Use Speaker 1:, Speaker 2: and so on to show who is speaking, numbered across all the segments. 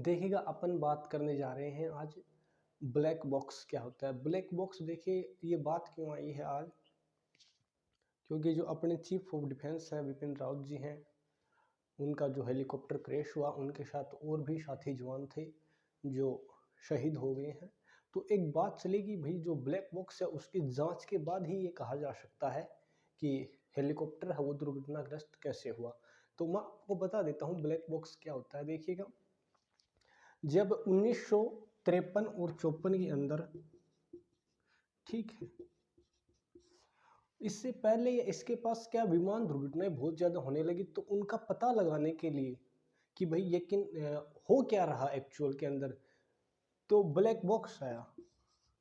Speaker 1: देखिएगा अपन बात करने जा रहे हैं आज ब्लैक बॉक्स क्या होता है। ब्लैक बॉक्स देखिए ये बात क्यों आई है आज, क्योंकि जो अपने चीफ ऑफ डिफेंस हैं बिपिन रावत जी हैं, उनका जो हेलीकॉप्टर क्रैश हुआ उनके साथ और भी साथी जवान थे जो शहीद हो गए हैं। तो एक बात चलेगी भाई, जो ब्लैक बॉक्स है उसकी जांच के बाद ही ये कहा जा सकता है कि हेलीकॉप्टर है वो दुर्घटनाग्रस्त कैसे हुआ। तो मैं आपको बता देता हूँ ब्लैक बॉक्स क्या होता है। देखिएगा, जब 1953 और 54 के अंदर, ठीक है, इससे पहले इसके पास क्या विमान दुर्घटनाएं बहुत ज़्यादा होने लगी, तो उनका पता लगाने के लिए कि भाई ये हो क्या रहा एक्चुअल के अंदर, तो ब्लैक बॉक्स आया।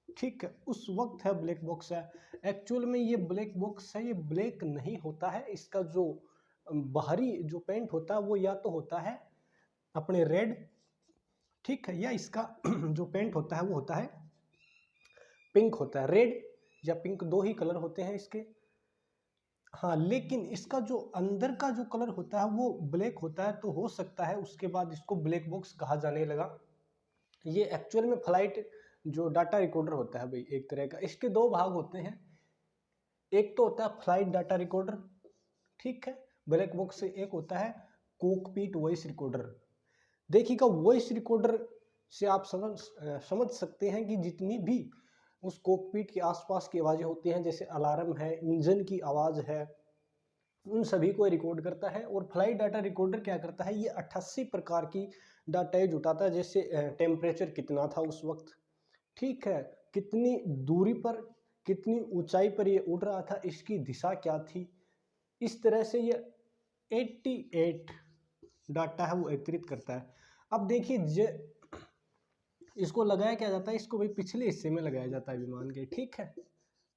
Speaker 1: ठीक है, उस वक्त है ब्लैक बॉक्स है। एक्चुअल में ये ब्लैक बॉक्स है, ये ब्लैक नहीं होता है। इसका जो बाहरी जो पेंट होता है वो या तो होता है अपने रेड, ठीक है, या इसका जो पेंट होता है वो होता है पिंक होता है। रेड या पिंक दो ही कलर होते हैं इसके। हाँ, लेकिन इसका जो अंदर का जो कलर होता है वो ब्लैक होता है, तो हो सकता है उसके बाद इसको ब्लैक बॉक्स कहा जाने लगा। ये एक्चुअल में फ्लाइट जो डाटा रिकॉर्डर होता है भाई, एक तरह का, इसके दो भाग होते हैं। एक तो होता है फ्लाइट डाटा रिकॉर्डर, ठीक है, ब्लैक बॉक्स से। एक होता है कॉकपिट वॉइस रिकॉर्डर। देखिएगा, वॉइस रिकॉर्डर से आप समझ सकते हैं कि जितनी भी उस कॉकपिट के आसपास की आवाज़ें होती हैं, जैसे अलार्म है, इंजन की आवाज़ है, उन सभी को रिकॉर्ड करता है। और फ्लाइट डाटा रिकॉर्डर क्या करता है, ये 88 प्रकार की डाटा जुटाता है। जैसे टेम्परेचर कितना था उस वक्त, ठीक है, कितनी दूरी पर, कितनी ऊंचाई पर ये उड़ रहा था, इसकी दिशा क्या थी, इस तरह से ये 88 डाटा है वो एकत्रित करता है। अब देखिए, इसको लगाया क्या जाता है, इसको भाई पिछले हिस्से में लगाया जाता है विमान के, ठीक है,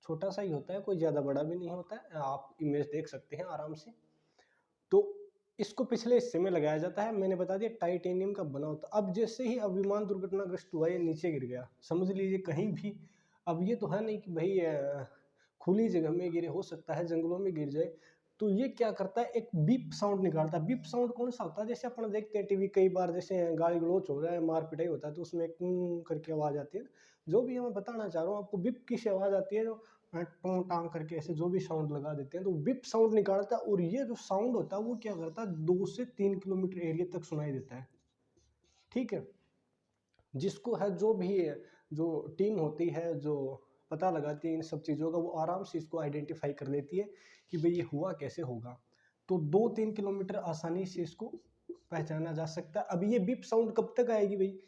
Speaker 1: छोटा सा ही होता है, कोई ज़्यादा बड़ा भी नहीं होता है, आप इमेज देख सकते हैं आराम से। तो इसको पिछले हिस्से में लगाया जाता है, मैंने बता दिया टाइटेनियम का बना होता। अब जैसे ही अब विमान दुर्घटनाग्रस्त हुआ, ये नीचे गिर गया, समझ लीजिए कहीं भी। अब ये तो है नहीं कि भाई खुली जगह में गिरे, हो सकता है जंगलों में गिर जाए। तो ये क्या करता है, एक बीप साउंड निकालता है। बीप साउंड कौन सा होता है, जैसे अपन देखते हैं टीवी कई बार, जैसे गाली गलौच हो रहा है, मार पिटाई होता है, तो उसमें करके आवाज आती है। जो भी मैं बताना चाह रहा हूँ आपको, बीप की सी आवाज आती है, जो टोंग टांग करके ऐसे जो भी साउंड लगा देते हैं, तो बिप साउंड निकालता है। और ये जो साउंड होता है वो क्या करता है, 2 से 3 किलोमीटर एरिया तक सुनाई देता है, ठीक है। जिसको है, जो भी है, जो टीम होती है जो पता लगाती है इन सब चीज़ों का, वो आराम से इसको आइडेंटिफाई कर लेती है कि भाई ये हुआ कैसे होगा। तो 2-3 किलोमीटर आसानी से इसको पहचाना जा सकता है। अब ये बिप साउंड कब तक आएगी भाई,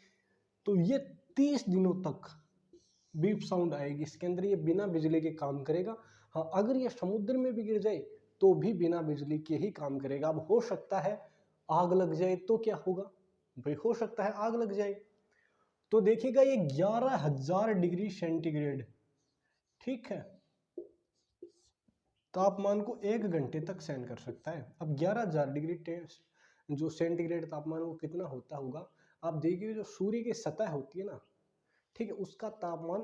Speaker 1: तो ये 30 दिनों तक बीप साउंड आएगी इसके अंदर। ये बिना बिजली के काम करेगा। हाँ, अगर ये समुद्र में भी गिर जाए तो भी बिना बिजली के ही काम करेगा। अब हो सकता है आग लग जाए तो क्या होगा भाई, हो सकता है आग लग जाए। तो देखिएगा, ये 11,000 डिग्री सेंटीग्रेड, ठीक है, तापमान को 1 घंटे तक सहन कर सकता है। अब 11,000 डिग्री जो सेंटीग्रेड तापमान वो कितना होता होगा, आप देखिए, जो सूर्य की सतह होती है ना, ठीक है, उसका तापमान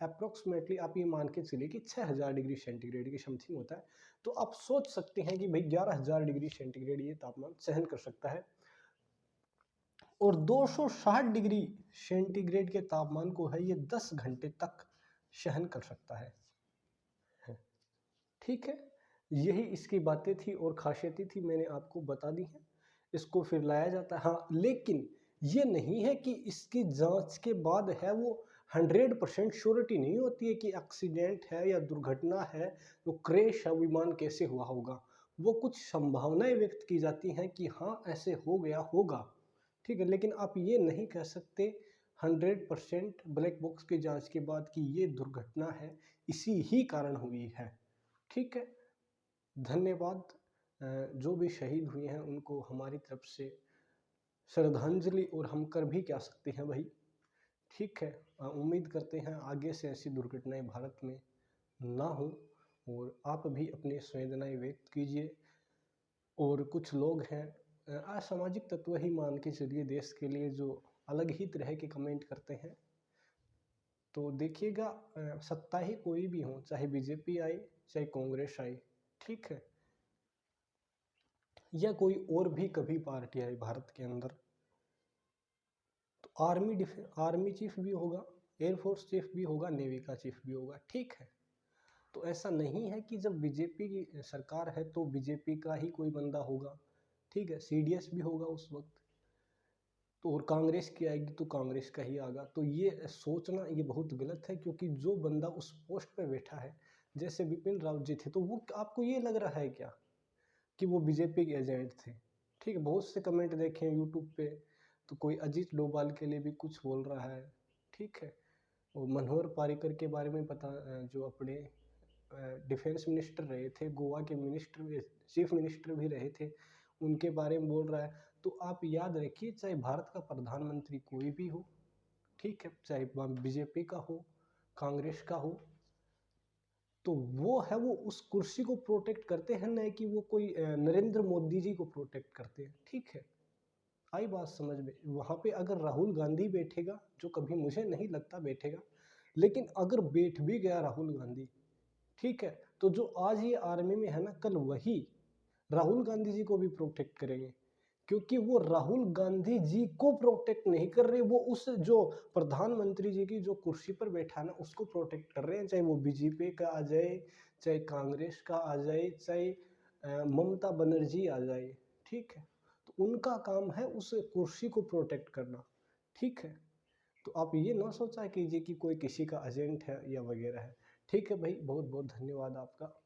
Speaker 1: अप्रोक्सीमेटली आप ये मान के चलिए कि 6,000 डिग्री सेंटीग्रेड की समथिंग होता है। तो आप सोच सकते हैं कि भाई 11,000 डिग्री सेंटीग्रेड ये तापमान सहन कर सकता है। और 260 डिग्री सेंटीग्रेड के तापमान को है ये 10 घंटे तक सहन कर सकता है, ठीक है। यही इसकी बातें थी और खासियतें थी, मैंने आपको बता दी हैं। इसको फिर लाया जाता है, हाँ, लेकिन ये नहीं है कि इसकी जांच के बाद है वो 100% श्योरिटी नहीं होती है कि एक्सीडेंट है या दुर्घटना है, जो क्रैश है विमान कैसे हुआ होगा। वो कुछ संभावनाएं व्यक्त की जाती हैं कि हाँ ऐसे हो गया होगा, ठीक है, लेकिन आप ये नहीं कह सकते 100% ब्लैक बॉक्स की जांच के बाद कि ये दुर्घटना है, इसी ही कारण हुई है, ठीक है। धन्यवाद। जो भी शहीद हुए हैं उनको हमारी तरफ से श्रद्धांजलि, और हम कर भी क्या सकते हैं भाई, ठीक है। उम्मीद करते हैं आगे से ऐसी दुर्घटनाएं भारत में ना हो, और आप भी अपनी संवेदनाएं व्यक्त कीजिए। और कुछ लोग हैं असामाजिक तत्व ही मान के चलिए देश के लिए, जो अलग ही तरह के कमेंट करते हैं। तो देखिएगा, सत्ता ही कोई भी हो, चाहे बीजेपी आए चाहे कांग्रेस आए, ठीक है, या कोई और भी कभी पार्टी आई भारत के अंदर, आर्मी चीफ भी होगा, एयरफोर्स चीफ भी होगा, नेवी का चीफ भी होगा, ठीक है। तो ऐसा नहीं है कि जब बीजेपी की सरकार है तो बीजेपी का ही कोई बंदा होगा, ठीक है, सीडीएस भी होगा उस वक्त। तो और कांग्रेस की आएगी तो कांग्रेस का ही आएगा। तो ये सोचना ये बहुत गलत है, क्योंकि जो बंदा उस पोस्ट पे बैठा है, जैसे बिपिन रावत जी थे, तो वो आपको ये लग रहा है क्या कि वो बीजेपी के एजेंट थे? ठीक है, बहुत से कमेंट देखे हैं यूट्यूब पे, तो कोई अजीत डोभाल के लिए भी कुछ बोल रहा है, ठीक है। और मनोहर पारिकर के बारे में पता, जो अपने डिफेंस मिनिस्टर रहे थे, गोवा के मिनिस्टर, चीफ मिनिस्टर भी रहे थे, उनके बारे में बोल रहा है। तो आप याद रखिए, चाहे भारत का प्रधानमंत्री कोई भी हो, ठीक है, चाहे बीजेपी का हो, कांग्रेस का हो, तो वो है, वो उस कुर्सी को प्रोटेक्ट करते हैं, न कि वो कोई नरेंद्र मोदी जी को प्रोटेक्ट करते हैं, ठीक है। आई बात समझ में? वहाँ पे अगर राहुल गांधी बैठेगा, जो कभी मुझे नहीं लगता बैठेगा, लेकिन अगर बैठ भी गया राहुल गांधी, ठीक है, तो जो आज ये आर्मी में है ना, कल वही राहुल गांधी जी को भी प्रोटेक्ट करेंगे, क्योंकि वो राहुल गांधी जी को प्रोटेक्ट नहीं कर रहे, वो उस जो प्रधानमंत्री जी की जो कुर्सी पर बैठा है ना, उसको प्रोटेक्ट कर रहे हैं। चाहे वो बीजेपी का आ जाए, चाहे कांग्रेस का आ जाए, चाहे ममता बनर्जी आ जाए, ठीक है, तो उनका काम है उस कुर्सी को प्रोटेक्ट करना, ठीक है। तो आप ये ना सोचा कीजिए कि कोई किसी का एजेंट है या वगैरह है। ठीक है भाई, बहुत बहुत धन्यवाद आपका।